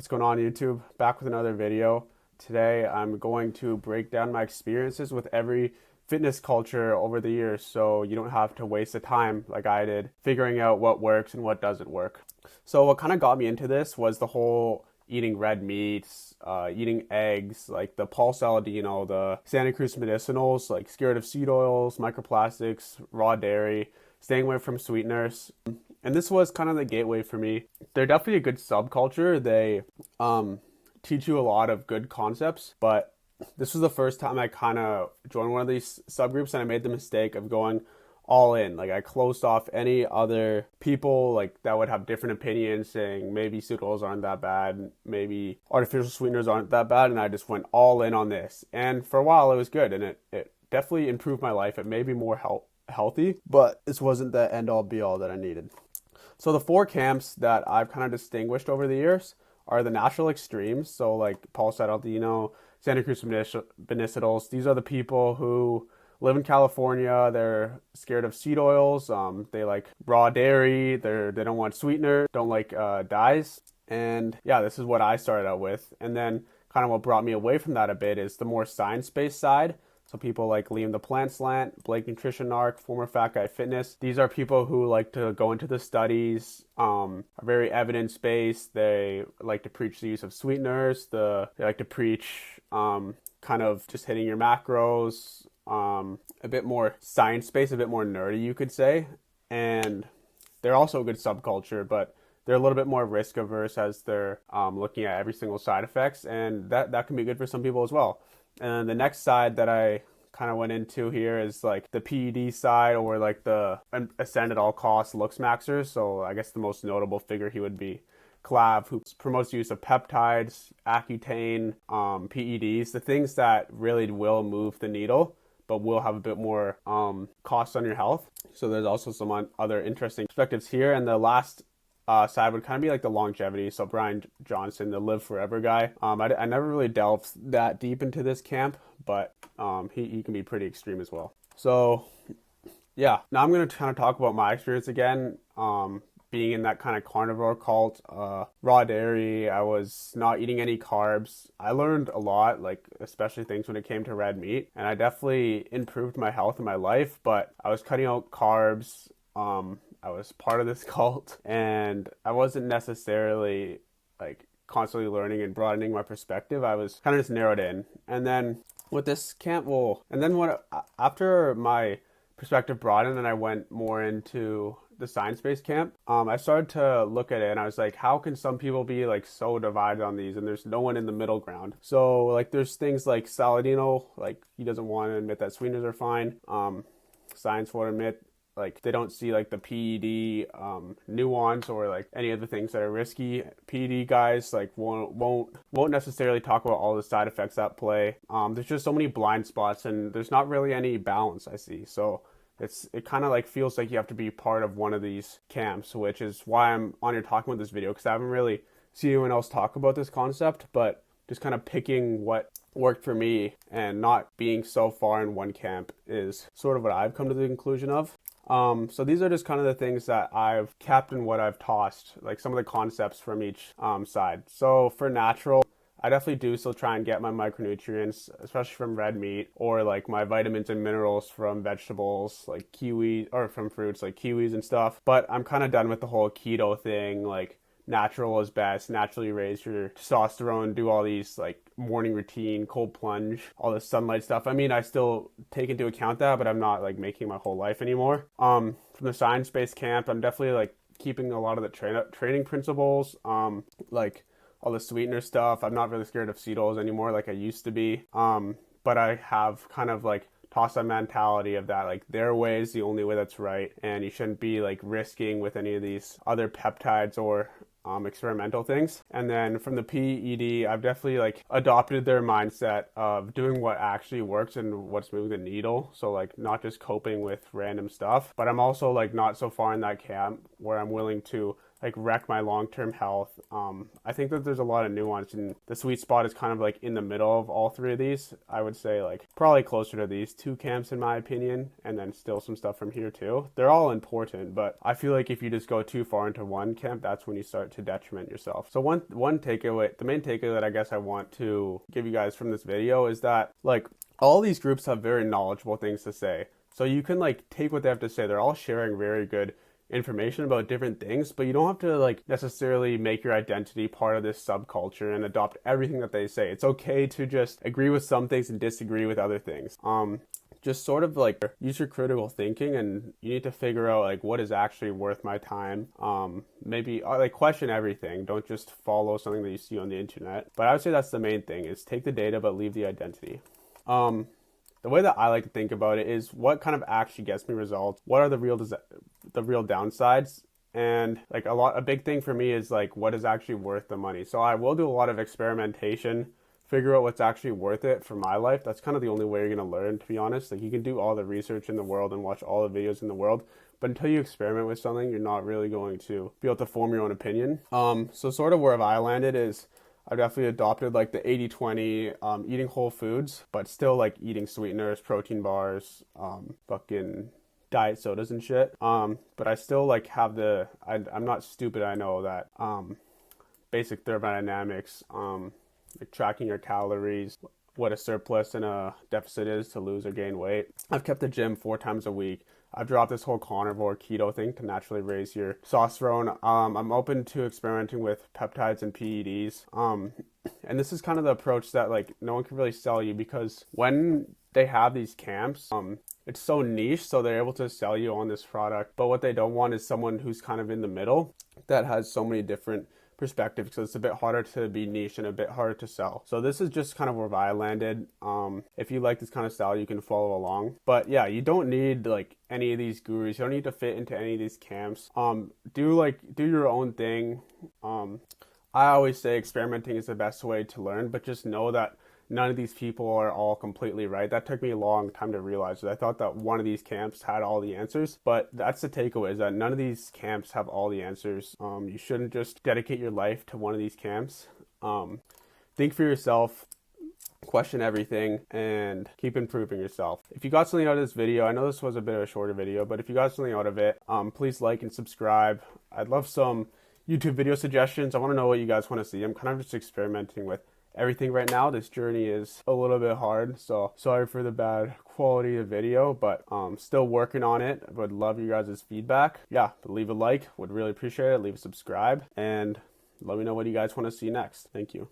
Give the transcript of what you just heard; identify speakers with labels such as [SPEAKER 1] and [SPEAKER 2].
[SPEAKER 1] What's going on, YouTube? Back with another video. Today I'm going to break down my experiences with every fitness culture over the years so you don't have to waste the time like I did figuring out what works and what doesn't work. So what kind of got me into this was the whole eating red meats, eating eggs, like the Paul Saladino, the Santa Cruz medicinals, like scared of seed oils, microplastics, raw dairy, staying away from sweeteners. And this was kind of the gateway for me. They're definitely a good subculture. They teach you a lot of good concepts, but this was the first time I kind of joined one of these subgroups and I made the mistake of going all in. Like I closed off any other people like that would have different opinions, saying maybe seed oils aren't that bad, maybe artificial sweeteners aren't that bad, and I just went all in on this. And for a while it was good, and it definitely improved my life. It made me more healthy, but this wasn't the end all be all that I needed. So the four camps that I've kind of distinguished over the years are the natural extremes. So like Paul Saladino, Santa Cruz medicinals. These are the people who live in California. They're scared of seed oils. They like raw dairy. They don't want sweetener. Don't like dyes. And yeah, this is what I started out with. And then kind of what brought me away from that a bit is the more science-based side. So people like Liam the Plant Slant, Blake Nutrition Narc, former Fat Guy Fitness. These are people who like to go into the studies, are very evidence-based. They like to preach the use of sweeteners. They like to preach kind of just hitting your macros, a bit more science-based, a bit more nerdy, you could say. And they're also a good subculture, but they're a little bit more risk averse as they're looking at every single side effects, and that can be good for some people as well. And the next side that I kind of went into here is like the PED side, or like the ascend at all costs looks maxers. So I guess the most notable figure he would be Clav, who promotes the use of peptides, Accutane, PEDs, the things that really will move the needle but will have a bit more cost on your health. So there's also some other interesting perspectives here. And the last side would kind of be like the longevity. So Brian Johnson, the live forever guy. I never really delved that deep into this camp, but he can be pretty extreme as well. So yeah, now I'm going to kind of talk about my experience again. Being in that kind of carnivore cult, raw dairy, I was not eating any carbs. I learned a lot, like especially things when it came to red meat, and I definitely improved my health and my life, but I was cutting out carbs. I was part of this cult, and I wasn't necessarily like constantly learning and broadening my perspective. I was kind of just narrowed in. And then with this camp, after my perspective broadened and I went more into the science-based camp, I started to look at it and I was like, how can some people be like so divided on these and there's no one in the middle ground? So like there's things like Saladino, like he doesn't want to admit that sweeteners are fine. Science won't admit, like they don't see like the PED nuance or like any of the things that are risky. PED guys like won't necessarily talk about all the side effects at play. There's just so many blind spots and there's not really any balance I see. So it kind of like feels like you have to be part of one of these camps, which is why I'm on here talking about this video, because I haven't really seen anyone else talk about this concept, but just kind of picking what worked for me and not being so far in one camp is sort of what I've come to the conclusion of. So these are just kind of the things that I've kept and what I've tossed, like some of the concepts from each side. So for natural, I definitely do still try and get my micronutrients, especially from red meat, or like my vitamins and minerals from vegetables like kiwi, or from fruits like kiwis and stuff. But I'm kind of done with the whole keto thing, like natural is best, naturally raise your testosterone, do all these like morning routine, cold plunge, all this sunlight stuff. I mean, I still take into account that, but I'm not like making my whole life anymore. From the science-based camp, I'm definitely like keeping a lot of the training principles, like all the sweetener stuff. I'm not really scared of seed oils anymore like I used to be. But I have kind of like toss that mentality of that like their way is the only way that's right, and you shouldn't be like risking with any of these other peptides or experimental things. And then from the PED, I've definitely like adopted their mindset of doing what actually works and what's moving the needle. So like not just coping with random stuff, but I'm also like not so far in that camp where I'm willing to like wreck my long-term health. I think that there's a lot of nuance, and the sweet spot is kind of like in the middle of all three of these. I would say like probably closer to these two camps in my opinion, and then still some stuff from here too. They're all important, but I feel like if you just go too far into one camp, that's when you start to detriment yourself. So one takeaway, the main takeaway that I guess I want to give you guys from this video is that like all these groups have very knowledgeable things to say. So you can like take what they have to say. They're all sharing very good information about different things, but you don't have to like necessarily make your identity part of this subculture and adopt everything that they say. It's okay to just agree with some things and disagree with other things. Just sort of like use your critical thinking, and you need to figure out like what is actually worth my time. Maybe like question everything. Don't just follow something that you see on the internet. But I would say that's the main thing, is take the data but leave the identity. The way that I like to think about it is what kind of actually gets me results. What are the real downsides? And like a big thing for me is like what is actually worth the money. So I will do a lot of experimentation, figure out what's actually worth it for my life. That's kind of the only way you're going to learn, to be honest. Like you can do all the research in the world and watch all the videos in the world, but until you experiment with something, you're not really going to be able to form your own opinion. So sort of where I landed is I've definitely adopted like the 80-20, eating whole foods, but still like eating sweeteners, protein bars, fucking diet sodas and shit. But I still like have I'm not stupid. I know that, basic thermodynamics, like tracking your calories, what a surplus and a deficit is to lose or gain weight. I've kept the gym 4 times a week. I've dropped this whole carnivore keto thing to naturally raise your testosterone. I'm open to experimenting with peptides and PEDs. And this is kind of the approach that like no one can really sell you, because when they have these camps, it's so niche, so they're able to sell you on this product. But what they don't want is someone who's kind of in the middle that has so many different perspectives, because it's a bit harder to be niche and a bit harder to sell. So this is just kind of where I landed. If you like this kind of style, you can follow along. But yeah, you don't need like any of these gurus. You don't need to fit into any of these camps. Do your own thing. I always say experimenting is the best way to learn, but just know that none of these people are all completely right. That took me a long time to realize. I thought that one of these camps had all the answers, but that's the takeaway, is that none of these camps have all the answers. You shouldn't just dedicate your life to one of these camps. Think for yourself, question everything, and keep improving yourself. If you got something out of this video, I know this was a bit of a shorter video, but if you got something out of it, please like and subscribe. I'd love some YouTube video suggestions. I want to know what you guys want to see. I'm kind of just experimenting with everything right now. This journey is a little bit hard, so sorry for the bad quality of video, but still working on it. I would love you guys' feedback. Yeah, leave a like, would really appreciate it. Leave a subscribe, and let me know what you guys want to see next. Thank you.